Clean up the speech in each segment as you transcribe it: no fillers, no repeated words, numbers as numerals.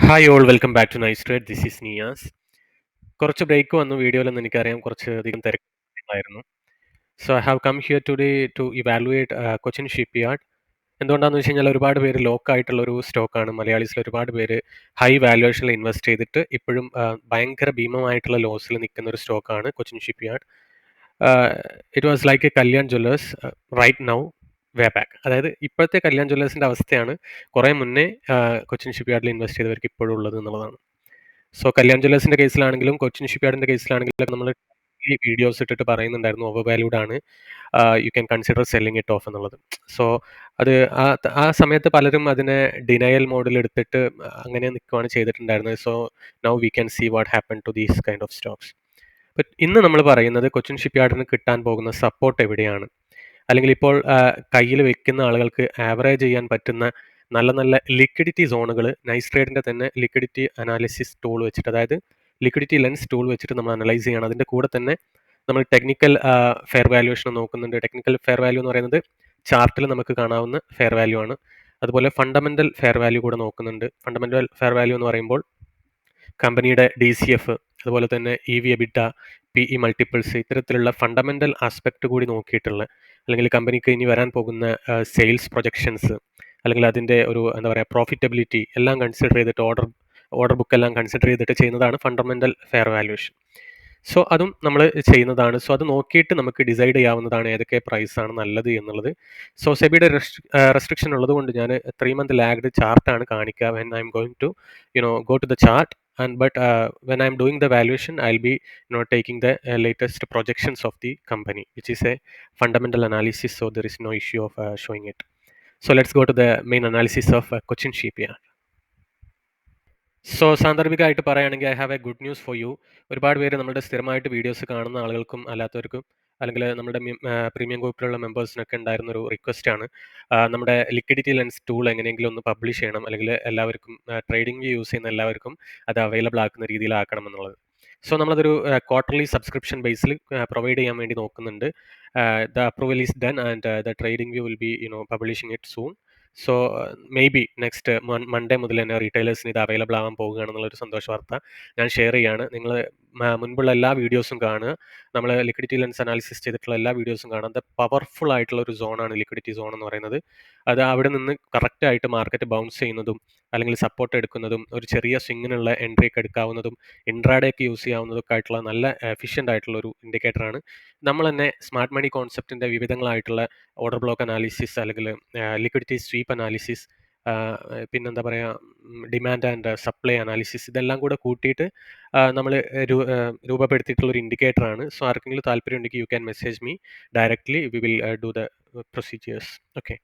Hi all welcome back to nice trade. This is Niyas. കുറച്ച് break വന്നു വീഡിയോയിലെന്ന് എനിക്കറിയാം. കുറച്ച് അധികം തിരക്കുണ്ടായിരുന്നു. So I have come here today to evaluate Cochin Shipyard. എന്തുകൊണ്ടാണെന്ന് വെച്ച് കഴിഞ്ഞാൽ ഒരുപാട് പേര് ലോക്ക് ആയിട്ടുള്ള ഒരു സ്റ്റോക്കാണ്. മലയാളീസിൽ ഒരുപാട് പേര് ഹൈ വാല്യുവേഷനിൽ ഇൻവെസ്റ്റ് ചെയ്തിട്ട് ഇപ്പോഴും ഭയങ്കര ഭീമമായിട്ടുള്ള ലോസിൽ നിൽക്കുന്ന ഒരു സ്റ്റോക്കാണ് Cochin shipyard. It was like a Kalyan Jewellers right now way back. അതായത് ഇപ്പോഴത്തെ കല്യാൺ ജ്വല്ലേഴ്സിൻ്റെ അവസ്ഥയാണ് കുറേ മുന്നേ കൊച്ചിൻ ഷിപ്പ് യാർഡിൽ ഇൻവെസ്റ്റ് ചെയ്തവർക്ക് ഇപ്പോഴും ഉള്ളത് എന്നുള്ളതാണ്. സോ കല്യാൺ ജ്വല്ലേഴ്സിന്റെ കേസിലാണെങ്കിലും കൊച്ചിൻ ഷിപ്പ്യാർഡിന്റെ കേസിലാണെങ്കിലും നമ്മൾ ഈ വീഡിയോസ് ഇട്ടിട്ട് പറയുന്നുണ്ടായിരുന്നു ഓവർ വാല്യൂഡ് ആണ്, U can consider selling it off എന്നുള്ളത്. സോ അത് ആ സമയത്ത് പലരും അതിനെ ഡിനയൽ മോഡിൽ എടുത്തിട്ട് അങ്ങനെ നിൽക്കുകയാണ് ചെയ്തിട്ടുണ്ടായിരുന്നത്. So now we can see what happen to these kind of stocks. But ഇന്ന് നമ്മൾ പറയുന്നത് കൊച്ചിൻ ഷിപ്പ്യാർഡിന് കിട്ടാൻ പോകുന്ന സപ്പോർട്ട് എവിടെയാണ്, അല്ലെങ്കിൽ ഇപ്പോൾ കയ്യിൽ വെക്കുന്ന ആളുകൾക്ക് ആവറേജ് ചെയ്യാൻ പറ്റുന്ന നല്ല നല്ല ലിക്വിഡിറ്റി സോണുകൾ നൈസ് ട്രേഡിൻ്റെ തന്നെ ലിക്വിഡിറ്റി അനാലിസിസ് ടൂൾ വെച്ചിട്ട്, അതായത് ലിക്വിഡിറ്റി ലെൻസ് ടൂൾ വെച്ചിട്ട് നമ്മൾ അനലൈസ് ചെയ്യണം. അതിൻ്റെ കൂടെ തന്നെ നമ്മൾ ടെക്നിക്കൽ ഫെയർ വാല്യുവേഷൻ നോക്കുന്നുണ്ട്. ടെക്നിക്കൽ ഫെയർ വാല്യൂ എന്ന് പറയുന്നത് ചാർട്ടിൽ നമുക്ക് കാണാവുന്ന ഫെയർ വാല്യൂ ആണ്. അതുപോലെ ഫണ്ടമെൻ്റൽ ഫെയർ വാല്യൂ കൂടെ നോക്കുന്നുണ്ട്. ഫണ്ടമെൻ്റൽ ഫെയർ വാല്യൂ എന്ന് പറയുമ്പോൾ കമ്പനിയുടെ DCF, അതുപോലെ തന്നെ EV എബിറ്റ, PE മൾട്ടിപ്പിൾസ്, ഇത്തരത്തിലുള്ള ഫണ്ടമെൻ്റൽ ആസ്പെക്റ്റ് കൂടി നോക്കിയിട്ടുള്ള, അല്ലെങ്കിൽ കമ്പനിക്ക് ഇനി വരാൻ പോകുന്ന സെയിൽസ് പ്രൊജക്ഷൻസ്, അല്ലെങ്കിൽ അതിൻ്റെ ഒരു എന്താ പറയുക പ്രോഫിറ്റബിലിറ്റി എല്ലാം കൺസിഡർ ചെയ്തിട്ട് ഓർഡർ ബുക്ക് എല്ലാം കൺസിഡർ ചെയ്തിട്ട് ചെയ്യുന്നതാണ് ഫണ്ടമെൻ്റൽ ഫെയർ വാല്യുവേഷൻ. സോ അതും നമ്മൾ ചെയ്യുന്നതാണ്. സോ അത് നോക്കിയിട്ട് നമുക്ക് ഡിസൈഡ് ചെയ്യാവുന്നതാണ് ഏതൊക്കെ പ്രൈസാണ് നല്ലത് എന്നുള്ളത്. സോ സെബിയുടെ റെസ്ട്രിക്ഷൻ ഉള്ളത് കൊണ്ട് ഞാൻ 3 month ലാഗ്ഡ് ചാർട്ടാണ് കാണിക്കുക. When I'm going to go to the chart, but when I'm doing the valuation, I'll be taking the latest projections of the company, which is a fundamental analysis, so there is no issue of showing it. So let's go to the main analysis of Cochin Shipyard. So സാന്ദർഭികമായിട്ട് പറയുകയാണെങ്കിൽ I have a good news for you. ഒരുപാട് പേര് നമ്മുടെ സ്ഥിരമായിട്ട് videos കാണുന്ന ആളുകൾക്കും അല്ലാത്തവർക്കും, അല്ലെങ്കിൽ നമ്മുടെ പ്രീമിയം ഗ്രൂപ്പിലുള്ള മെമ്പേഴ്സിനൊക്കെ ഉണ്ടായിരുന്ന ഒരു റിക്വസ്റ്റ് ആണ്, നമ്മുടെ ലിക്വിഡിറ്റി ലെൻസ് ടൂൾ എങ്ങനെയെങ്കിലും ഒന്ന് പബ്ലിഷ് ചെയ്യണം, അല്ലെങ്കിൽ എല്ലാവർക്കും ട്രേഡിംഗ് യൂസ് ചെയ്യുന്ന എല്ലാവർക്കും അത് അവൈലബിൾ ആക്കുന്ന രീതിയിലാക്കണം എന്നുള്ളത്. സോ നമ്മളതൊരു ക്വാർട്ടർലി സബ്സ്ക്രിപ്ഷൻ ബേസിൽ പ്രൊവൈഡ് ചെയ്യാൻ വേണ്ടി നോക്കുന്നുണ്ട്. The approval is done and the trading view will be publishing it soon. So may be next Monday മുതൽ തന്നെ റീറ്റെയിലേഴ്സിന് ഇത് അവൈലബിൾ ആവാൻ പോവുകയാണെന്നുള്ളൊരു സന്തോഷ വാർത്ത ഞാൻ ഷെയർ ചെയ്യാണ്. നിങ്ങൾ മുൻപുള്ള എല്ലാ വീഡിയോസും കാണുക. നമ്മൾ ലിക്വിഡിറ്റി ലെൻസ് അനാലിസിസ് ചെയ്തിട്ടുള്ള എല്ലാ വീഡിയോസും കാണാം. അത് പവർഫുൾ ആയിട്ടുള്ള ഒരു സോണാണ് ലിക്വിഡിറ്റി സോൺ എന്ന് പറയുന്നത്. അത് അവിടെ നിന്ന് കറക്റ്റായിട്ട് മാർക്കറ്റ് ബൗൺസ് ചെയ്യുന്നതും, അല്ലെങ്കിൽ സപ്പോർട്ട് എടുക്കുന്നതും, ഒരു ചെറിയ സ്വിങ്ങിനുള്ള എൻട്രി ഒക്കെ എടുക്കാവുന്നതും, ഇൻട്രാഡേക്ക് യൂസ് ചെയ്യാവുന്നതൊക്കെ ആയിട്ടുള്ള നല്ല എഫിഷ്യൻ്റ് ആയിട്ടുള്ള ഒരു ഇൻഡിക്കേറ്ററാണ്. നമ്മൾ തന്നെ സ്മാർട്ട് മണി കോൺസെപ്റ്റിൻ്റെ വിവിധങ്ങളായിട്ടുള്ള ഓർഡർ ബ്ലോക്ക് അനാലിസിസ്, അല്ലെങ്കിൽ ലിക്വിഡിറ്റി സ്വീപ്പ് അനാലിസിസ്, പിന്നെന്താ പറയുക, ഡിമാൻഡ് ആൻഡ് സപ്ലൈ അനാലിസിസ്, ഇതെല്ലാം കൂടെ കൂട്ടിയിട്ട് നമ്മൾ രൂപപ്പെടുത്തിയിട്ടുള്ളൊരു ഇൻഡിക്കേറ്ററാണ്. സോ ആർക്കെങ്കിലും താല്പര്യം ഉണ്ടെങ്കിൽ U can message me directly, we will do the procedures. Okay.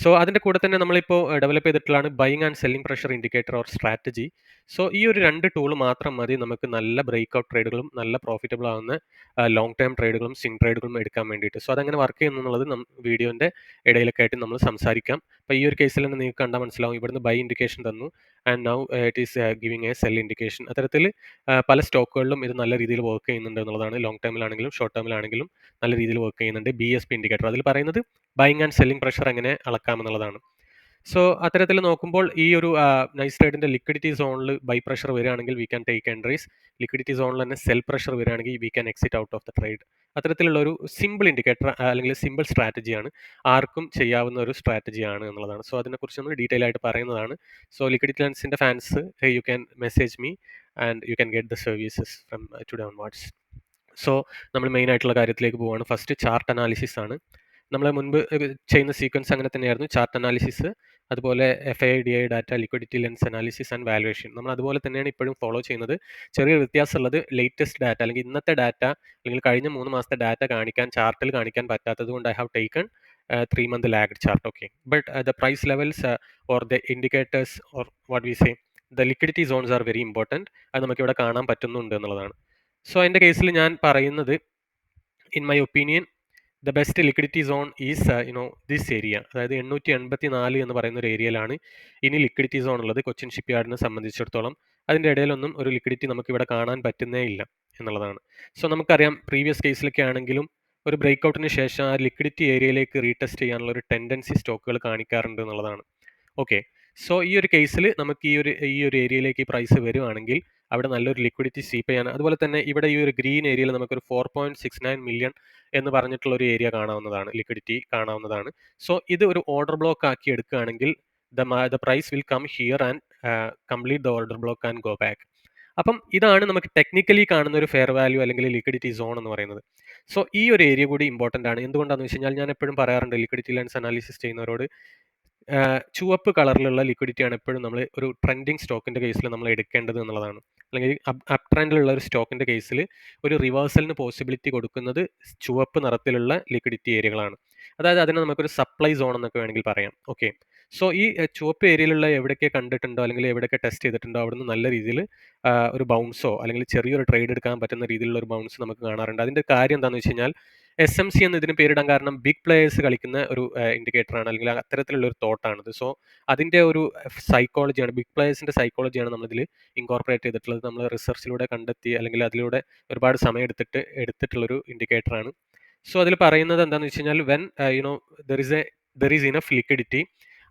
So അതിൻ്റെ കൂടെ തന്നെ നമ്മളിപ്പോൾ ഡെവലപ്പ് ചെയ്തിട്ടുള്ളതാണ് buying and selling pressure indicator or strategy. So ഈ ഒരു 2 ടൂൾ മാത്രം മതി നമുക്ക് നല്ല ബ്രേക്ക് ഔട്ട് ട്രേഡുകളും നല്ല പ്രോഫിറ്റബിൾ ആവുന്ന ലോങ് ടേം ട്രേഡുകളും സ്വിംഗ് ട്രേഡുകളും എടുക്കാൻ വേണ്ടിയിട്ട്. സോ അതെങ്ങനെ വർക്ക് ചെയ്യുന്നു എന്നുള്ളത് വീഡിയോൻ്റെ ഇടയിലൊക്കെ ആയിട്ട് നമ്മൾ സംസാരിക്കാം. അപ്പോൾ ഈ ഒരു കേസിൽ തന്നെ നിങ്ങൾക്ക് കണ്ടാൽ മനസ്സിലാവും, ഇവിടുന്ന് ബൈ ഇൻഡിക്കേഷൻ തന്നു and now it is giving A cell indication. അത്തരത്തിൽ പല സ്റ്റോക്കുകളിലും ഇത് നല്ല രീതിയിൽ വർക്ക് ചെയ്യുന്നുണ്ട് എന്നുള്ളതാണ്. ലോങ് ടേമിലാണെങ്കിലും ഷോർട്ട് ടേമിലാണെങ്കിലും നല്ല രീതിയിൽ വർക്ക് ചെയ്യുന്നുണ്ട്. BSP ഇൻഡിക്കേറ്റർ അതിൽ പറയുന്നത് ബൈയിങ് ആൻഡ് സെല്ലിംഗ് പ്രഷർ എങ്ങനെ അളക്കാമെന്നുള്ളതാണ്. സോ അത്തരത്തിൽ നോക്കുമ്പോൾ ഈ ഒരു നൈസ് ട്രേഡിൻ്റെ ലിക്വിഡിറ്റി സോണിൽ ബൈ പ്രഷർ വരികയാണെങ്കിൽ we can take entries. Liquidity സോണിൽ തന്നെ സെൽ പ്രഷർ വരികയാണെങ്കിൽ we can exit out of the trade. അത്തരത്തിലുള്ള ഒരു സിമ്പിൾ ഇൻഡിക്കേറ്റർ, അല്ലെങ്കിൽ സിമ്പിൾ സ്ട്രാറ്റജിയാണ്, ആർക്കും ചെയ്യാവുന്ന ഒരു സ്ട്രാറ്റജിയാണ് എന്നുള്ളതാണ്. സോ അതിനെക്കുറിച്ച് നമ്മൾ ഡീറ്റെയിൽ ആയിട്ട് പറയുന്നതാണ്. സോ ലിക്വിഡിറ്റി ലെൻസിൻ്റെ fans, you can message me and you can get the services from today onwards. So നമ്മൾ മെയിൻ ആയിട്ടുള്ള കാര്യത്തിലേക്ക് പോവുകയാണ്. ഫസ്റ്റ് ചാർട്ട് അനാലിസിസ് ആണ്. നമ്മൾ മുൻപ് ചെയ്യുന്ന സീക്വൻസ് അങ്ങനെ തന്നെയായിരുന്നു. ചാർട്ട് അനാലിസിസ്, അതുപോലെ FIDI data, liquidity lens analysis and valuation. നമ്മൾ അതുപോലെ തന്നെയാണ് ഇപ്പോഴും ഫോളോ ചെയ്യുന്നത്. ചെറിയൊരു വ്യത്യാസമുള്ളത് ലേറ്റസ്റ്റ് ഡാറ്റ, അല്ലെങ്കിൽ ഇന്നത്തെ ഡാറ്റ, അല്ലെങ്കിൽ കഴിഞ്ഞ 3 മാസത്തെ ഡാറ്റ ചാർട്ടിൽ കാണിക്കാൻ പറ്റാത്തത് കൊണ്ട് I have taken 3 month lagged chart. Okay, but the price levels or the indicators, or what we say, the liquidity zones are very important. അത് നമുക്ക് ഇവിടെ കാണാൻ പറ്റുന്നുണ്ട് എന്നുള്ളതാണ്. സോ എൻ്റെ കേസിൽ ഞാൻ പറയുന്നത്, in my opinion, the best liquidity zone is this area, അതായത് 884 എന്ന് പറയുന്ന ഒരു ഏരിയയിലാണ് ഇനി ലിക്വിഡിറ്റി സോൺ ഉള്ളത് കൊച്ചിൻ ഷിപ്പ്യാർഡിനെ സംബന്ധിച്ചിടത്തോളം. അതിൻ്റെ ഇടയിലൊന്നും ഒരു ലിക്വിഡിറ്റി നമുക്ക് ഇവിടെ കാണാൻ പറ്റുന്നേ ഇല്ല എന്നുള്ളതാണ്. സോ നമുക്കറിയാം, പ്രീവിയസ് കേസിലൊക്കെ ആണെങ്കിലും ഒരു ബ്രേക്ക് ഔട്ടിന് ശേഷം ആ ലിക്വിഡിറ്റി ഏരിയയിലേക്ക് റീടെസ്റ്റ് ചെയ്യാനുള്ള ഒരു ടെൻഡൻസി സ്റ്റോക്കുകൾ കാണിക്കാറുണ്ട് എന്നുള്ളതാണ്. ഓക്കെ. സോ ഈ ഒരു കേസിൽ നമുക്ക് ഈ ഒരു ഏരിയയിലേക്ക് ഈ പ്രൈസ് വരുവാണെങ്കിൽ അവിടെ നല്ലൊരു ലിക്വിഡിറ്റി സ്വീപ്പ് ചെയ്യാൻ, അതുപോലെ തന്നെ ഇവിടെ ഈ ഒരു ഗ്രീൻ ഏരിയയിൽ നമുക്കൊരു 4.69 മില്യൺ എന്ന് പറഞ്ഞിട്ടുള്ള ഒരു ഏരിയ കാണാവുന്നതാണ്, ലിക്വിഡിറ്റി കാണാവുന്നതാണ്. സോ ഇത് ഒരു ഓർഡർ ബ്ലോക്ക് ആക്കി എടുക്കുകയാണെങ്കിൽ the price will come here and complete the order block and go back. അപ്പം ഇതാണ് നമുക്ക് ടെക്നിക്കലി കാണുന്ന ഒരു ഫെയർ വാല്യൂ അല്ലെങ്കിൽ ലിക്വിഡിറ്റി സോൺ എന്ന് പറയുന്നത്. സോ ഈ ഒരു ഏരിയ കൂടി ഇമ്പോർട്ടൻ്റ് ആണ്. എന്തുകൊണ്ടാണെന്ന് വെച്ച് കഴിഞ്ഞാൽ ഞാൻ എപ്പോഴും പറയാറുണ്ട് ലിക്വിഡിറ്റി ലെൻസ് അനാലിസിസ് ചെയ്യുന്നവരോട്, ചുവപ്പ് കളറിലുള്ള ലിക്വിഡിറ്റിയാണ് എപ്പോഴും നമ്മൾ ഒരു ട്രെൻഡിങ് സ്റ്റോക്കിൻ്റെ കേസിൽ നമ്മൾ എടുക്കേണ്ടത് എന്നുള്ളതാണ്. അല്ലെങ്കിൽ അപ് ട്രെൻഡിലുള്ള ഒരു സ്റ്റോക്കിൻ്റെ കേസിൽ ഒരു റിവേഴ്സലിന് പോസിബിലിറ്റി കൊടുക്കുന്നത് ചുവപ്പ് നിറത്തിലുള്ള ലിക്വിഡിറ്റി ഏരിയകളാണ്. അതായത് അതിനെ നമുക്കൊരു സപ്ലൈ സോൺ എന്നൊക്കെ വേണമെങ്കിൽ പറയാം. ഓക്കെ, സോ ഈ ചുവപ്പ് ഏരിയയിലുള്ള എവിടെയൊക്കെ കണ്ടിട്ടുണ്ടോ അല്ലെങ്കിൽ എവിടെയൊക്കെ ടെസ്റ്റ് ചെയ്തിട്ടുണ്ടോ അവിടുന്ന് നല്ല രീതിയിൽ ഒരു ബൗൺസോ അല്ലെങ്കിൽ ചെറിയൊരു ട്രേഡ് എടുക്കാൻ പറ്റുന്ന രീതിയിലുള്ള ഒരു ബൗൺസ് നമുക്ക് കാണാറുണ്ട്. അതിൻ്റെ കാര്യം എന്താണെന്ന് വെച്ച് കഴിഞ്ഞാൽ SMC എന്ന് ഇതിന് പേരിടാൻ കാരണം ബിഗ് പ്ലേയേഴ്സ് കളിക്കുന്ന ഒരു ഇൻഡിക്കേറ്ററാണ്, അല്ലെങ്കിൽ അത്തരത്തിലുള്ള ഒരു തോട്ടാണിത്. സോ അതിൻ്റെ ഒരു സൈക്കോളജിയാണ്, ബിഗ് പ്ലേയേഴ്സിൻ്റെ സൈക്കോളജിയാണ് നമ്മളിതിൽ ഇൻകോർപ്പറേറ്റ് ചെയ്തിട്ടുള്ളത്. നമ്മൾ റിസർച്ചിലൂടെ കണ്ടെത്തി അല്ലെങ്കിൽ അതിലൂടെ ഒരുപാട് സമയം എടുത്തിട്ടുള്ളൊരു ഇൻഡിക്കേറ്ററാണ്. സോ അതിൽ പറയുന്നത് എന്താണെന്ന് വെച്ച് കഴിഞ്ഞാൽ when you know there is enough liquidity,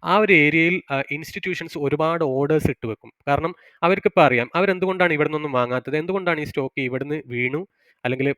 ആ ഒരു ഏരിയയിൽ ഇൻസ്റ്റിറ്റ്യൂഷൻസ് ഒരുപാട് ഓർഡേഴ്സ് ഇട്ട് വെക്കും. കാരണം അവർക്കിപ്പോൾ അറിയാം അവരെന്തുകൊണ്ടാണ് ഇവിടെ നിന്നൊന്നും വാങ്ങാത്തത്, എന്തുകൊണ്ടാണ് ഈ സ്റ്റോക്ക് ഇവിടുന്ന് വീണു, അല്ലെങ്കിൽ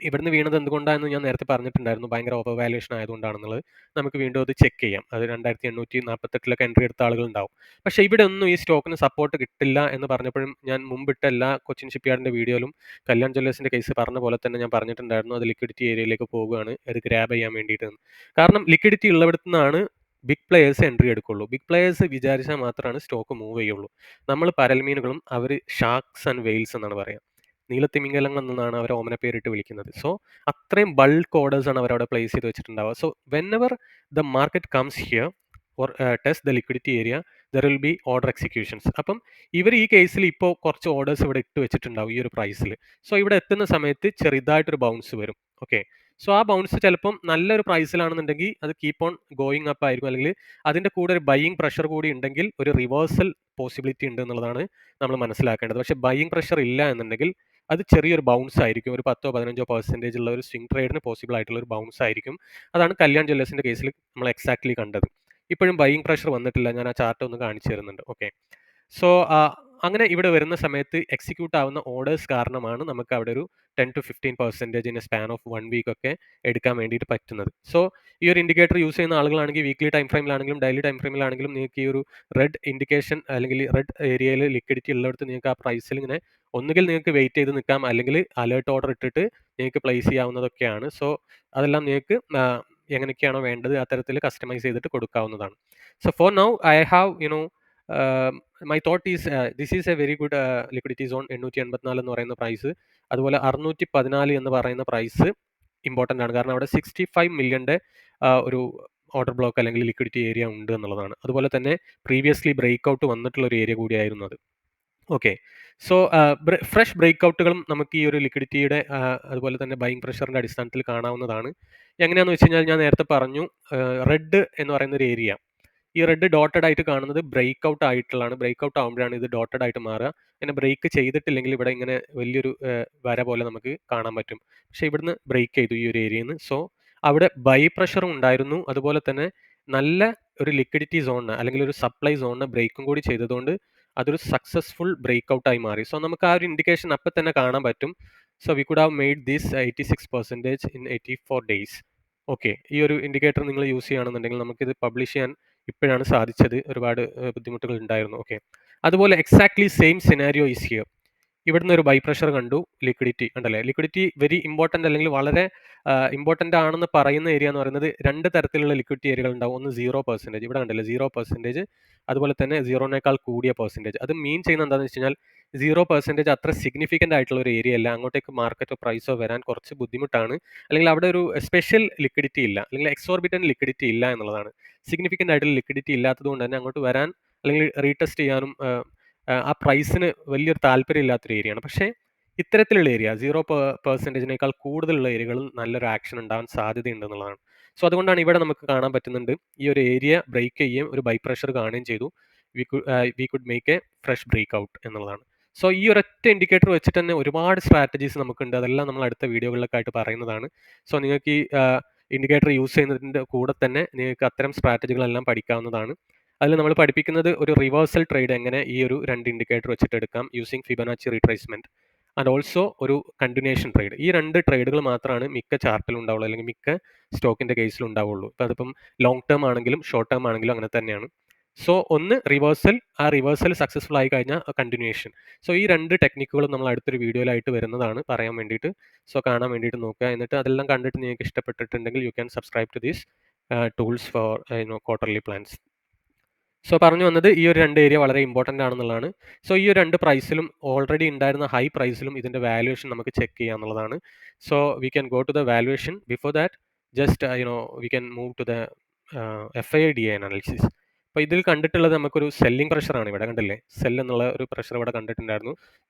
ഇവിടുന്ന് വീണത് എന്തുകൊണ്ടാണെന്ന് ഞാൻ നേരത്തെ പറഞ്ഞിട്ടുണ്ടായിരുന്നു, ഭയങ്കര ഓവർ വാല്യുവേഷൻ ആയതുകൊണ്ടാണെന്നുള്ളത്. നമുക്ക് വീണ്ടും അത് ചെക്ക് ചെയ്യാം. അത് 2848 എൻട്രി എടുത്ത ആളുകളുണ്ടാവും. പക്ഷേ ഇവിടെ ഒന്നും ഈ സ്റ്റോക്കിന് സപ്പോർട്ട് കിട്ടില്ല എന്ന് പറഞ്ഞപ്പോഴും ഞാൻ മുമ്പിട്ട എല്ലാ കൊച്ചിൻ ഷിപ്പ്യാർഡിൻ്റെ വീഡിയോയിലും കല്യാൺ ജ്വല്ലേഴ്സിൻ്റെ കേസ് പറഞ്ഞ പോലെ തന്നെ ഞാൻ പറഞ്ഞിട്ടുണ്ടായിരുന്നു, അത് ലിക്വിഡിറ്റി ഏരിയയിലേക്ക് പോകുകയാണ്, അത് ഗ്രാബ് ചെയ്യാൻ വേണ്ടിയിട്ട്. കാരണം ലിക്വിഡിറ്റി ഉള്ളിടത്തു നിന്നാണ് ബിഗ് പ്ലേയേഴ്സ് എൻട്രി എടുക്കുള്ളൂ. ബിഗ് പ്ലേയേഴ്സ് വിചാരിച്ചാൽ മാത്രമാണ് സ്റ്റോക്ക് മൂവ് ചെയ്യുള്ളൂ. നമ്മൾ പരൽമീനുകളും അവർ ഷാർക്സ് ആൻഡ് വെയിൽസ് എന്നാണ് പറയുക. നീലത്തിമിംഗലങ്ങൾ എന്നാണ് അവർ ഓമന പേരിട്ട് വിളിക്കുന്നത്. സോ അത്രയും ബൾക്ക് ഓർഡേഴ്സ് ആണ് അവരവിടെ പ്ലേസ് ചെയ്ത് വെച്ചിട്ടുണ്ടാവുക. So whenever the market comes here or test the liquidity area, there will be order executions. അപ്പം ഇവർ ഈ കേസിൽ ഇപ്പോൾ കുറച്ച് ഓർഡേഴ്സ് ഇവിടെ ഇട്ട് വെച്ചിട്ടുണ്ടാവും ഈ ഒരു പ്രൈസിൽ. സോ ഇവിടെ എത്തുന്ന സമയത്ത് ചെറുതായിട്ടൊരു ബൗൺസ് വരും. ഓക്കെ, സോ ആ ബൗൺസ് ചിലപ്പം നല്ലൊരു പ്രൈസിലാണെന്നുണ്ടെങ്കിൽ അത് കീപ്പ് ഓൺ ഗോയിങ് അപ്പ് ആയിരിക്കും, അല്ലെങ്കിൽ അതിൻ്റെ കൂടെ ഒരു ബൈയിങ് പ്രഷർ കൂടി ഉണ്ടെങ്കിൽ ഒരു റിവേഴ്സൽ പോസിബിലിറ്റി ഉണ്ട് എന്നുള്ളതാണ് നമ്മൾ മനസ്സിലാക്കേണ്ടത്. പക്ഷേ ബൈയിങ് പ്രഷർ ഇല്ല എന്നുണ്ടെങ്കിൽ അത് ചെറിയൊരു ബൗൺസ് ആയിരിക്കും, ഒരു 10-15% ഉള്ള ഒരു സ്വിംഗ് ട്രേഡിന് പോസിബിൾ ആയിട്ടുള്ള ഒരു ബൗൺസ് ആയിരിക്കും. അതാണ് കല്യാൺ ജ്വല്ലേഴ്സിൻ്റെ കേസിൽ നമ്മൾ എക്സാക്ട്ലി കണ്ടത്. ഇപ്പോഴും ബൈയിങ് പ്രഷർ വന്നിട്ടില്ല, ഞാൻ ആ ചാർട്ട് ഒന്ന് കാണിച്ചു തരുന്നുണ്ട്. ഓക്കെ, സോ അങ്ങനെ ഇവിടെ വരുന്ന സമയത്ത് എക്സിക്യൂട്ട് ആവുന്ന ഓർഡേഴ്സ് കാരണമാണ് നമുക്ക് അവിടെ ഒരു 10-15% in a span of 1 week ഒക്കെ എടുക്കാൻ വേണ്ടിയിട്ട് പറ്റുന്നത്. സോ ഈ ഒരു ഇൻഡിക്കേറ്റർ യൂസ് ചെയ്യുന്ന ആളുകളാണെങ്കിൽ വീക്ക്ലി ടൈം ഫ്രെയിമിലാണെങ്കിലും ഡെയിലി ടൈം ഫ്രെയിമിലാണെങ്കിലും നിങ്ങൾക്ക് ഈ ഒരു റെഡ് ഇൻഡിക്കേഷൻ അല്ലെങ്കിൽ റെഡ് ഏരിയയിൽ ലിക്വിഡിറ്റി ഉള്ളിടത്ത് നിങ്ങൾക്ക് ആ പ്രൈസിൽ ഇങ്ങനെ ഒന്നുകിൽ നിങ്ങൾക്ക് വെയിറ്റ് ചെയ്ത് നിൽക്കാം, അല്ലെങ്കിൽ അലേർട്ട് ഓർഡർ ഇട്ടിട്ട് നിങ്ങൾക്ക് പ്ലേസ് ചെയ്യാവുന്നതൊക്കെയാണ്. സോ അതെല്ലാം നിങ്ങൾക്ക് എങ്ങനെയൊക്കെയാണോ വേണ്ടത് അത്തരത്തിൽ കസ്റ്റമൈസ് ചെയ്തിട്ട് കൊടുക്കാവുന്നതാണ്. So for now I have my thought is this is A very good liquidity zone. 884 എന്ന് പറയുന്ന പ്രൈസ്, അതുപോലെ 614 എന്ന് പറയുന്ന പ്രൈസ് ഇമ്പോർട്ടൻ്റ് ആണ്. കാരണം അവിടെ 65 മില്യൻ്റെ ഒരു ഓർഡർ ബ്ലോക്ക് അല്ലെങ്കിൽ ലിക്വിഡിറ്റി ഏരിയ ഉണ്ട് എന്നുള്ളതാണ്. അതുപോലെ തന്നെ പ്രീവിയസ്ലി ബ്രേക്ക് ഔട്ട് വന്നിട്ടുള്ള ഒരു ഏരിയ കൂടിയായിരുന്നു അത്. ഓക്കെ, സോ ഫ്രഷ് ബ്രേക്ക് ഔട്ടുകളും നമുക്ക് ഈ ഒരു ലിക്വിഡിറ്റിയുടെ അതുപോലെ തന്നെ ബൈയിങ് പ്രഷറിൻ്റെ അടിസ്ഥാനത്തിൽ കാണാവുന്നതാണ്. എങ്ങനെയാണെന്ന് വെച്ച് കഴിഞ്ഞാൽ ഞാൻ നേരത്തെ പറഞ്ഞു, റെഡ് എന്ന് പറയുന്ന ഒരു ഏരിയ, ഈ റെഡ് ഡോട്ടഡ് ആയിട്ട് കാണുന്നത് ബ്രേക്ക് ഔട്ട് ആയിട്ടുള്ളതാണ്. ബ്രേക്ക് ഔട്ട് ആകുമ്പോഴാണ് ഇത് ഡോട്ടഡ് ആയിട്ട് മാറുക. അങ്ങനെ ബ്രേക്ക് ചെയ്തിട്ടില്ലെങ്കിൽ ഇവിടെ ഇങ്ങനെ വലിയൊരു വര പോലെ നമുക്ക് കാണാൻ പറ്റും. പക്ഷേ ഇവിടുന്ന് ബ്രേക്ക് ചെയ്തു ഈ ഒരു ഏരിയയിൽ നിന്ന്. സോ അവിടെ ബൈ പ്രഷറും ഉണ്ടായിരുന്നു, അതുപോലെ തന്നെ നല്ല ഒരു ലിക്വിഡിറ്റി സോണിന് അല്ലെങ്കിൽ ഒരു സപ്ലൈ സോണിന് ബ്രേക്കും കൂടി ചെയ്തതുകൊണ്ട് അതൊരു സക്സസ്ഫുൾ ബ്രേക്ക് ഔട്ടായി മാറി. സോ നമുക്ക് ആ ഒരു ഇൻഡിക്കേഷൻ അപ്പം തന്നെ കാണാൻ പറ്റും. So we could have made this 86% in 84 days. Okay, ഈ ഒരു ഇൻഡിക്കേറ്റർ നിങ്ങൾ യൂസ് ചെയ്യുകയാണെന്നുണ്ടെങ്കിൽ നമുക്കിത് പബ്ലിഷ് ചെയ്യാൻ ഇപ്പോഴാണ് സാധിച്ചത്. ഒരുപാട് ബുദ്ധിമുട്ടുകൾ ഉണ്ടായിരുന്നു. ഓക്കെ, അതുപോലെ exactly same scenario is here. ഇവിടുന്ന് ഒരു ബൈ പ്രഷർ കണ്ടു, ലിക്വിഡിറ്റി ഉണ്ടല്ലേ. ലിക്വിഡിറ്റി വെരി ഇമ്പോർട്ടൻ്റ് അല്ലെങ്കിൽ വളരെ ഇമ്പോർട്ടൻ്റ് ആണെന്ന് പറയുന്ന ഏരിയ എന്ന് പറയുന്നത് രണ്ട് തരത്തിലുള്ള ലിക്വിഡിറ്റി ഏരിയകൾ ഉണ്ടാവും. ഒന്ന് 0%, ഇവിടെ കണ്ടല്ലേ 0%, അതുപോലെ തന്നെ 0നേക്കാൾ കൂടിയ പെർസെൻറ്റേജ്. അത് മീൻ ചെയ്യുന്നത് എന്താണെന്ന് വെച്ച് കഴിഞ്ഞാൽ 0% അത്ര സിഗ്നിഫിക്കൻ്റ് ആയിട്ടുള്ള ഒരു ഏരിയ അല്ല, അങ്ങോട്ടേക്ക് മാർക്കറ്റോ പ്രൈസോ വരാൻ കുറച്ച് ബുദ്ധിമുട്ടാണ്, അല്ലെങ്കിൽ അവിടെ ഒരു സ്പെഷ്യൽ ലിക്വിഡിറ്റി ഇല്ല, അല്ലെങ്കിൽ എക്സോർബിറ്റൻ ലിക്വിഡിറ്റി ഇല്ല എന്നുള്ളതാണ്. സിഗ്നിഫിക്കൻ്റ് ആയിട്ടുള്ള ലിക്വിഡിറ്റി ഇല്ലാത്തത് കൊണ്ട് തന്നെ അങ്ങോട്ട് വരാൻ അല്ലെങ്കിൽ റീടെസ്റ്റ് ചെയ്യാനും ആ പ്രൈസിന് വലിയൊരു താല്പര്യം ഇല്ലാത്തൊരു ഏരിയയാണ്. പക്ഷേ ഇത്തരത്തിലുള്ള ഏരിയ 0%നേക്കാൾ കൂടുതലുള്ള ഏരിയകളിൽ നല്ലൊരു ആക്ഷൻ ഉണ്ടാവാൻ സാധ്യതയുണ്ടെന്നുള്ളതാണ്. സോ അതുകൊണ്ടാണ് ഇവിടെ നമുക്ക് കാണാൻ പറ്റുന്നുണ്ട്, ഈ ഒരു ഏരിയ ബ്രേക്ക് ചെയ്യുകയും ഒരു ബൈ പ്രഷർ കാണുകയും ചെയ്തു. We could make a fresh break out എന്നുള്ളതാണ്. സോ ഈ ഒരൊറ്റ ഇൻഡിക്കേറ്റർ വെച്ചിട്ട് തന്നെ ഒരുപാട് സ്ട്രാറ്റജീസ് നമുക്കുണ്ട്. അതെല്ലാം നമ്മൾ അടുത്ത വീഡിയോകളിലൊക്കെ ആയിട്ട് പറയുന്നതാണ്. സോ നിങ്ങൾക്ക് ഈ ഇൻഡിക്കേറ്റർ യൂസ് ചെയ്യുന്നതിൻ്റെ കൂടെ തന്നെ നിങ്ങൾക്ക് അത്തരം സ്ട്രാറ്റജികളെല്ലാം പഠിക്കാവുന്നതാണ്. അതിൽ നമ്മൾ പഠിപ്പിക്കുന്നത് ഒരു റിവേഴ്സൽ ട്രേഡ് എങ്ങനെ ഈ ഒരു 2 ഇൻഡിക്കേറ്റർ വെച്ചിട്ട് എടുക്കാം using Fibonacci retracement and also ഒരു കണ്ടിന്യൂഷൻ ട്രേഡ്. ഈ 2 ട്രേഡുകൾ മാത്രമാണ് മിക്ക ചാർട്ടിലും ഉണ്ടാവുള്ളൂ, അല്ലെങ്കിൽ മിക്ക സ്റ്റോക്കിന്റെ കേസിൽ ഉണ്ടാവുള്ളൂ. ഇപ്പോൾ അതിപ്പം ലോങ് ടേം ആണെങ്കിലും ഷോർട്ട് ടേം ആണെങ്കിലും അങ്ങനെ തന്നെയാണ്. സോ ഒന്ന് റിവേഴ്സൽ, ആ റിവേഴ്സൽ സക്സസ്ഫുൾ ആയി കഴിഞ്ഞാൽ കണ്ടിന്യൂഷൻ. സോ ഈ 2 ടെക്നിക്കുകളും നമ്മൾ അടുത്തൊരു വീഡിയോയിലായിട്ട് വരുന്നതാണ് പറയാൻ വേണ്ടിയിട്ട്. സോ കാണാൻ വേണ്ടിയിട്ട് നോക്കുക. എന്നിട്ട് അതെല്ലാം കണ്ടിട്ട് നിങ്ങൾക്ക് ഇഷ്ടപ്പെട്ടിട്ടുണ്ടെങ്കിൽ you can subscribe to these tools for quarterly plans. So പറഞ്ഞു വന്നത് ഈ ഒരു 2 ഏരിയ വളരെ ഇമ്പോർട്ടൻ്റ് ആണെന്നുള്ളതാണ്. സോ ഈ ഒരു 2 പ്രൈസിലും ഓൾറെഡി ഉണ്ടായിരുന്ന ഹൈ പ്രൈസിലും ഇതിൻ്റെ വാല്യുവേഷൻ നമുക്ക് ചെക്ക് ചെയ്യുക എന്നുള്ളതാണ്. So we can go to the valuation. Before that just we can move to the FIDA analysis. അപ്പോൾ ഇതിൽ കണ്ടിട്ടുള്ളത് നമുക്കൊരു സെല്ലിംഗ് പ്രഷറാണ്. ഇവിടെ കണ്ടില്ലേ, സെൽ എന്നുള്ള ഒരു പ്രഷർ ഇവിടെ കണ്ടിട്ടുണ്ടായിരുന്നു.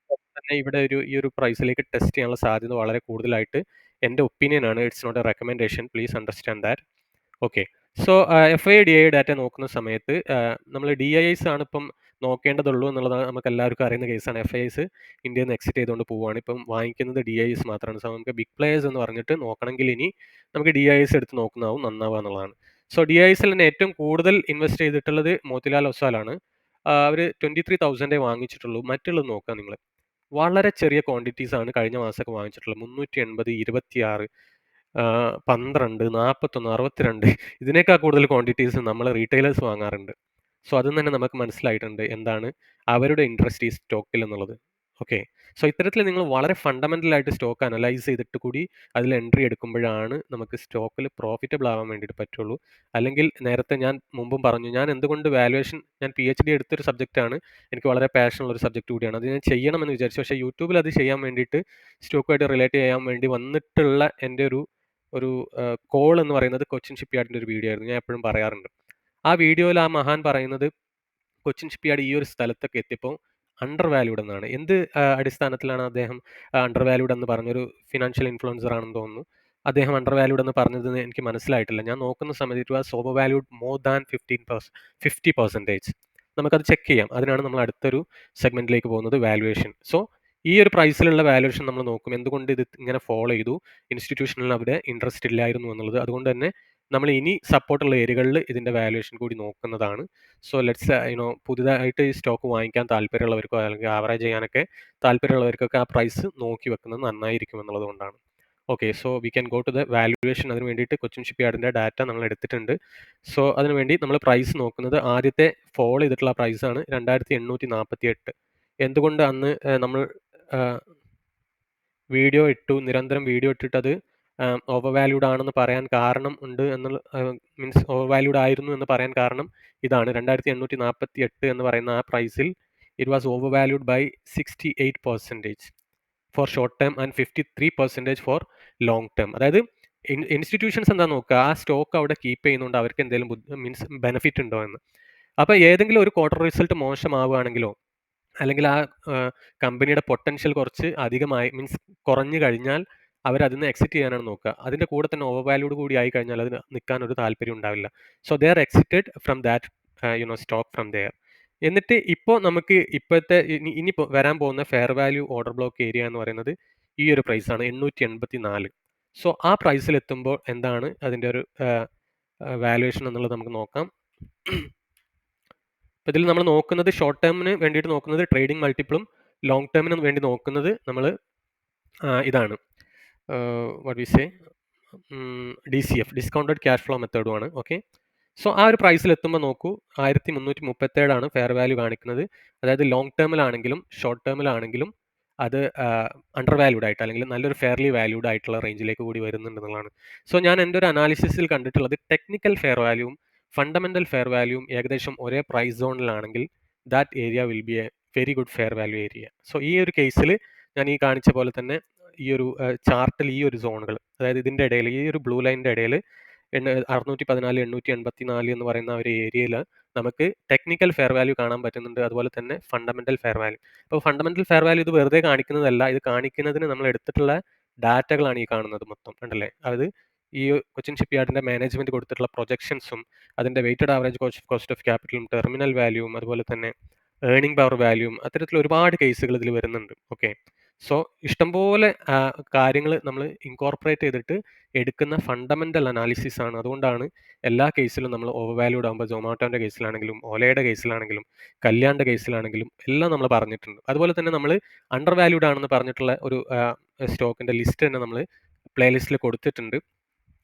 തന്നെ ഇവിടെ ഈ ഒരു പ്രൈസിലേക്ക് ടെസ്റ്റ് ചെയ്യാനുള്ള സാധ്യത വളരെ കൂടുതലായിട്ട് എൻ്റെ ഒപ്പീനിയൻ ആണ്. It's not a recommendation, please understand that. Okay. So FIDA data നോക്കുന്ന സമയത്ത് നമ്മൾ DIIs ആണ് ഇപ്പം നോക്കേണ്ടതുള്ളൂ എന്നുള്ളത് നമുക്ക് എല്ലാവർക്കും അറിയുന്ന കേസാണ്. FIIs ഇന്ത്യയിൽ നിന്ന് എക്സിറ്റ് ചെയ്തുകൊണ്ട് പോവുകയാണ്. ഇപ്പം വാങ്ങിക്കുന്നത് DIIs മാത്രമാണ്. സോ നമുക്ക് ബിഗ് പ്ലേയേഴ്സ് എന്ന് പറഞ്ഞിട്ട് നോക്കണമെങ്കിൽ ഇനി നമുക്ക് DIIs എടുത്ത് നോക്കുന്നതാവും നന്നാവുക എന്നുള്ളതാണ്. സോ DIIസിൽ തന്നെ ഏറ്റവും കൂടുതൽ ഇൻവെസ്റ്റ് ചെയ്തിട്ടുള്ളത് മോത്തിലാൽ ഒസ്വാലാണ്. അവർ 23,000 വാങ്ങിച്ചിട്ടുള്ളൂ. മറ്റുള്ളത് നോക്കുക നിങ്ങൾ, വളരെ ചെറിയ ക്വാണ്ടിറ്റീസ് ആണ് കഴിഞ്ഞ മാസമൊക്കെ വാങ്ങിച്ചിട്ടുള്ളത്. 380, 26, 12, 41, 62 ഇതിനേക്കാൾ കൂടുതൽ ക്വാണ്ടിറ്റീസ് നമ്മൾ റീറ്റെയിലേഴ്സ് വാങ്ങാറുണ്ട്. സോ അതിൽ നിന്ന് തന്നെ നമുക്ക് മനസ്സിലായിട്ടുണ്ട് എന്താണ് അവരുടെ ഇൻട്രസ്റ്റ് ഈ സ്റ്റോക്കിൽ എന്നുള്ളത്. ഓക്കെ. സോ ഇത്തരത്തിൽ നിങ്ങൾ വളരെ ഫണ്ടമെൻ്റൽ ആയിട്ട് സ്റ്റോക്ക് അനലൈസ് ചെയ്തിട്ട് കൂടി അതിൽ എൻട്രി എടുക്കുമ്പോഴാണ് നമുക്ക് സ്റ്റോക്കിൽ പ്രോഫിറ്റബിൾ ആവാൻ വേണ്ടിയിട്ട് പറ്റുള്ളൂ. അല്ലെങ്കിൽ നേരത്തെ ഞാൻ മുമ്പും പറഞ്ഞു, ഞാൻ എന്തുകൊണ്ട് വാല്യുവേഷൻ, ഞാൻ PhD എടുത്തൊരു സബ്ജക്റ്റാണ്, എനിക്ക് വളരെ പാഷനുള്ള ഒരു സബ്ജക്റ്റ് കൂടിയാണ്. അത് ഞാൻ ചെയ്യണമെന്ന് വിചാരിച്ചു. പക്ഷേ യൂട്യൂബിൽ അത് ചെയ്യാൻ വേണ്ടിയിട്ട് സ്റ്റോക്കുമായിട്ട് റിലേറ്റ് ചെയ്യാൻ വേണ്ടി വന്നിട്ടുള്ള എൻ്റെ ഒരു കോൾ എന്ന് പറയുന്നത് കൊച്ചിൻ ഷിപ്പ്യാർഡിൻ്റെ ഒരു വീഡിയോ ആയിരുന്നു. ഞാൻ എപ്പോഴും പറയാറുണ്ട്. ആ വീഡിയോയിൽ ആ മഹാൻ പറയുന്നത് കൊച്ചിൻ ഷിപ്പ്യാർഡ് ഈ ഒരു സ്ഥലത്തൊക്കെ എത്തിയപ്പോൾ അണ്ടർ വാല്യൂഡ് എന്നാണ്. എന്ത് അടിസ്ഥാനത്തിലാണ് അദ്ദേഹം അണ്ടർ വാല്യൂഡ് എന്ന് പറഞ്ഞൊരു ഫിനാൻഷ്യൽ ഇൻഫ്ലുവൻസർ ആണെന്ന് തോന്നുന്നു. അദ്ദേഹം അണ്ടർ വാല്യൂഡ് എന്ന് പറഞ്ഞതെന്ന് എനിക്ക് മനസ്സിലായിട്ടില്ല. ഞാൻ നോക്കുന്ന സമയത്ത് it was over valued more than 50%. നമുക്കത് ചെക്ക് ചെയ്യാം. അതിനാണ് നമ്മൾ അടുത്തൊരു സെഗ്മെന്റിലേക്ക് പോകുന്നത്, വാല്യുവേഷൻ. സോ ഈ ഒരു പ്രൈസിലുള്ള വാല്യുവേഷൻ നമ്മൾ നോക്കും. എന്തുകൊണ്ട് ഇത് ഇങ്ങനെ ഫോളോ ചെയ്തു? ഇൻസ്റ്റിറ്റ്യൂഷനിൽ അവിടെ ഇൻട്രസ്റ്റ് ഇല്ലായിരുന്നു എന്നുള്ളത്. അതുകൊണ്ട് തന്നെ നമ്മൾ ഇനി സപ്പോർട്ടുള്ള ഏരിയകളിൽ ഇതിൻ്റെ വാല്യുവേഷൻ കൂടി നോക്കുന്നതാണ്. സോ ലെറ്റ്സ് പുതുതായിട്ട് ഈ സ്റ്റോക്ക് വാങ്ങിക്കാൻ താല്പര്യമുള്ളവർക്കോ അല്ലെങ്കിൽ ആവറേജ് ചെയ്യാനൊക്കെ താല്പര്യമുള്ളവർക്കൊക്കെ ആ പ്രൈസ് നോക്കി വെക്കുന്നത് നന്നായിരിക്കും എന്നുള്ളത് കൊണ്ടാണ്. Okay. So we can go to the valuation. അതിന് വേണ്ടിയിട്ട് കൊച്ചിൻ ഷിപ്പ്യാർഡിൻ്റെ ഡാറ്റ നമ്മൾ എടുത്തിട്ടുണ്ട്. സോ അതിനുവേണ്ടി നമ്മൾ പ്രൈസ് നോക്കുന്നത് ആദ്യത്തെ ഫോളോ ചെയ്തിട്ടുള്ള പ്രൈസാണ് 2848. എന്തുകൊണ്ട് അന്ന് നമ്മൾ വീഡിയോ ഇട്ടു, നിരന്തരം വീഡിയോ ഇട്ടിട്ടത് ഓവർ വാല്യൂഡ് ആണെന്ന് പറയാൻ കാരണം ഉണ്ട് എന്നുള്ള മീൻസ് ഓവർ വാല്യൂഡ് ആയിരുന്നു എന്ന് പറയാൻ കാരണം ഇതാണ്. 2848 എന്ന് പറയുന്ന ആ പ്രൈസിൽ it was over valued by 68% for short term and 53% for long term. അതായത് ഇൻസ്റ്റിറ്റ്യൂഷൻസ് എന്താ നോക്കുക, ആ സ്റ്റോക്ക് അവിടെ കീപ്പ് ചെയ്യുന്നതുകൊണ്ട് അവർക്ക് എന്തെങ്കിലും മീൻസ് ബെനിഫിറ്റ് ഉണ്ടോ എന്ന്. അപ്പോൾ ഏതെങ്കിലും ഒരു ക്വാർട്ടർ റിസൾട്ട് മോശമാവുകയാണെങ്കിലോ അല്ലെങ്കിൽ ആ കമ്പനിയുടെ പൊട്ടൻഷ്യൽ കുറച്ച് അധികമായി മീൻസ് കുറഞ്ഞു കഴിഞ്ഞാൽ അവരതിൽ നിന്ന് എക്സിറ്റ് ചെയ്യാനാണ് നോക്കുക. അതിൻ്റെ കൂടെ തന്നെ ഓവർ വാല്യൂഡ് കൂടി ആയി കഴിഞ്ഞാൽ അതിന് നിൽക്കാൻ ഒരു താല്പര്യം ഉണ്ടാവില്ല. So they are exited from that stock from there. എന്നിട്ട് ഇപ്പോൾ നമുക്ക് ഇപ്പോഴത്തെ ഇനി വരാൻ പോകുന്ന fair value order block area എന്ന് പറയുന്നത് ഈ ഒരു പ്രൈസാണ് 884. സോ ആ പ്രൈസിൽ എത്തുമ്പോൾ എന്താണ് അതിൻ്റെ ഒരു വാല്യുവേഷൻ എന്നുള്ളത് നമുക്ക് നോക്കാം. അപ്പോൾ ഇതിൽ നമ്മൾ നോക്കുന്നത് ഷോർട്ട് ടേമിന് വേണ്ടിയിട്ട് നോക്കുന്നത് ട്രേഡിംഗ് മൾട്ടിപ്പിളും ലോങ് ടേമിന് വേണ്ടി നോക്കുന്നത് നമ്മൾ ഇതാണ് what we say DCF, discounted cash flow മെത്തേഡുമാണ്. ഓക്കെ. സോ ആ ഒരു പ്രൈസിൽ എത്തുമ്പോൾ നോക്കൂ, 1337 ഫെയർ വാല്യൂ കാണിക്കുന്നത്. അതായത് ലോങ് ടേമിലാണെങ്കിലും ഷോർട്ട് ടേമിലാണെങ്കിലും അത് അണ്ടർ വാല്യൂഡ് ആയിട്ട് അല്ലെങ്കിൽ നല്ലൊരു ഫെയർലി വാല്യൂഡ് ആയിട്ടുള്ള റേഞ്ചിലേക്ക് കൂടി വരുന്നുണ്ടെന്നുള്ളതാണ്. സോ ഞാൻ എൻ്റെ ഒരു അനാലിസിസിൽ കണ്ടിട്ടുള്ളത് ടെക്നിക്കൽ ഫെയർ വാല്യൂവും ഫണ്ടമെൻ്റൽ ഫെയർ വാല്യൂവും ഏകദേശം ഒരേ പ്രൈസ് സോണിലാണെങ്കിൽ that area will be a very good fair value area. So ഈ ഒരു കേസിൽ ഞാൻ ഈ കാണിച്ച പോലെ തന്നെ ഈ ഒരു ചാർട്ടിൽ ഈ ഒരു സോണുകൾ, അതായത് ഇതിൻ്റെ ഇടയിൽ ഈ ഒരു ബ്ലൂ ലൈനിൻ്റെ ഇടയിൽ 614, 884 എന്ന് പറയുന്ന ഒരു ഏരിയയിൽ നമുക്ക് ടെക്നിക്കൽ ഫെയർ വാല്യൂ കാണാൻ പറ്റുന്നുണ്ട്. അതുപോലെ തന്നെ ഫണ്ടമെൻ്റൽ ഫെയർ വാല്യൂ. അപ്പോൾ ഫണ്ടമെൻ്റൽ ഫെയർ വാല്യൂ ഇത് വെറുതെ കാണിക്കുന്നതല്ല, ഇത് കാണിക്കുന്നതിന് നമ്മൾ എടുത്തിട്ടുള്ള ഡാറ്റകളാണ് ഈ കാണുന്നത് മൊത്തം, കണ്ടല്ലേ. അത് ഈ കൊച്ചിൻ ഷിപ്പ്യാർഡിൻ്റെ മാനേജ്മെൻറ്റ് കൊടുത്തിട്ടുള്ള പ്രൊജക്ഷൻസും അതിൻ്റെ വെയ്റ്റഡ് ആവറേജ് കോസ്റ്റ് ഓഫ് ക്യാപിറ്റലും ടെർമിനൽ വാല്യൂവും അതുപോലെ തന്നെ ഏർണിംഗ് പവർ വാല്യൂവും അത്തരത്തിൽ ഒരുപാട് കേസുകൾ ഇതിൽ വരുന്നുണ്ട്. ഓക്കെ. സോ ഇഷ്ടംപോലെ കാര്യങ്ങൾ നമ്മൾ ഇൻകോർപ്പറേറ്റ് ചെയ്തിട്ട് എടുക്കുന്ന ഫണ്ടമെന്റൽ അനാലിസിസ് ആണ്. അതുകൊണ്ടാണ് എല്ലാ കേസിലും നമ്മൾ ഓവർ വാല്യൂഡ് ആകുമ്പോൾ സൊമാറ്റോൻ്റെ കേസിലാണെങ്കിലും, ഓലയുടെ കേസിലാണെങ്കിലും, കല്യാണിൻ്റെ കേസിലാണെങ്കിലും എല്ലാം നമ്മൾ പറഞ്ഞിട്ടുണ്ട്. അതുപോലെ തന്നെ നമ്മൾ അണ്ടർ വാല്യൂഡ് ആണെന്ന് പറഞ്ഞിട്ടുള്ള ഒരു സ്റ്റോക്കിൻ്റെ ലിസ്റ്റ് തന്നെ നമ്മൾ പ്ലേലിസ്റ്റിൽ കൊടുത്തിട്ടുണ്ട്.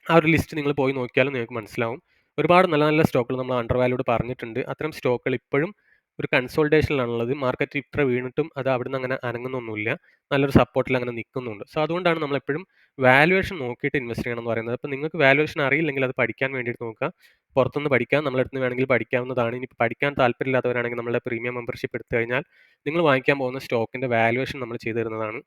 ആ ഒരു ലിസ്റ്റ് നിങ്ങൾ പോയി നോക്കിയാലും നിങ്ങൾക്ക് മനസ്സിലാവും. ഒരുപാട് നല്ല നല്ല സ്റ്റോക്കുകൾ നമ്മൾ അണ്ടർ വാല്യൂഡ് പറഞ്ഞിട്ടുണ്ട്. അത്തരം സ്റ്റോക്കുകൾ ഇപ്പോഴും ഒരു കൺസോൾട്ടേഷനിലാണുള്ളത്. മാർക്കറ്റ് ഇത്ര വീണിട്ടും അത് അവിടുന്ന് അങ്ങനെ അനങ്ങുന്നൊന്നുമില്ല. നല്ലൊരു സപ്പോർട്ടിൽ അങ്ങനെ നിൽക്കുന്നുണ്ട്. സോ അതുകൊണ്ടാണ് നമ്മളെപ്പോഴും വാല്യുവേഷൻ നോക്കിയിട്ട് ഇൻവെസ്റ്റ് ചെയ്യണം എന്ന് പറയുന്നത്. അപ്പോൾ നിങ്ങൾക്ക് വാല്യുവേഷൻ അറിയില്ലെങ്കിൽ അത് പഠിക്കാൻ വേണ്ടിയിട്ട് നോക്കുക. പുറത്തുനിന്ന് പഠിക്കാം. നമ്മളെ അടുത്ത് വേണമെങ്കിൽ പഠിക്കാവുന്നതാണ്. ഇനി പഠിക്കാൻ താല്പര്യമില്ലാത്തവരാണെങ്കിൽ നമ്മളുടെ പ്രീമിയം മെമ്പർഷിപ്പ് എടുത്തു കഴിഞ്ഞാൽ നിങ്ങൾ വാങ്ങിക്കാൻ പോകുന്ന സ്റ്റോക്കിൻ്റെ വാല്യുവേഷൻ നമ്മൾ ചെയ്തു തരുന്നതാണ്.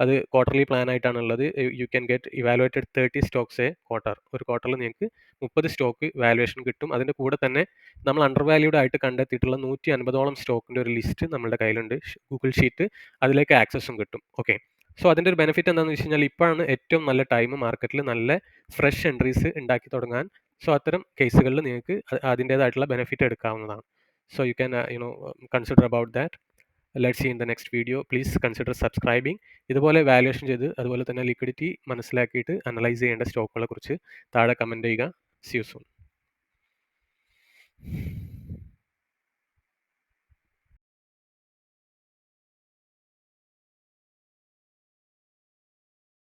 അത് ക്വാർട്ടർലി പ്ലാൻ ആയിട്ടാണുള്ളത്. You can get evaluated 30 stocks a quarter. ഒരു ക്വാർട്ടറിൽ നിങ്ങൾക്ക് 30 സ്റ്റോക്ക് വാല്യുവേഷൻ കിട്ടും. അതിൻ്റെ കൂടെ തന്നെ നമ്മൾ അണ്ടർ വാല്യൂഡ് ആയിട്ട് കണ്ടെത്തിയിട്ടുള്ള 150ഓളം സ്റ്റോക്കിൻ്റെ ഒരു ലിസ്റ്റ് നമ്മുടെ കയ്യിലുണ്ട്. Google sheet. അതിലേക്ക് ആക്സസും കിട്ടും. ഓക്കെ. സോ അതിൻ്റെ ഒരു ബെനിഫിറ്റ് എന്താണെന്ന് വെച്ച് കഴിഞ്ഞാൽ ഇപ്പോഴാണ് ഏറ്റവും നല്ല ടൈം മാർക്കറ്റിൽ നല്ല ഫ്രഷ് എൻട്രീസ് ഉണ്ടാക്കി തുടങ്ങാൻ. സോ അത്തരം കേസുകളിൽ നിങ്ങൾക്ക് അതിൻ്റേതായിട്ടുള്ള ബെനിഫിറ്റ് എടുക്കാവുന്നതാണ്. So you can consider about that. Let's see in the next video. Please consider subscribing. ഇതുപോലെ വാല്യുവേഷൻ ചെയ്ത് അതുപോലെ തന്നെ ലിക്വിഡിറ്റി മനസ്സിലാക്കിയിട്ട് അനലൈസ് ചെയ്യേണ്ട സ്റ്റോക്കുകളെ കുറിച്ച് താഴെ കമൻറ്റ് ചെയ്യുക. See you soon.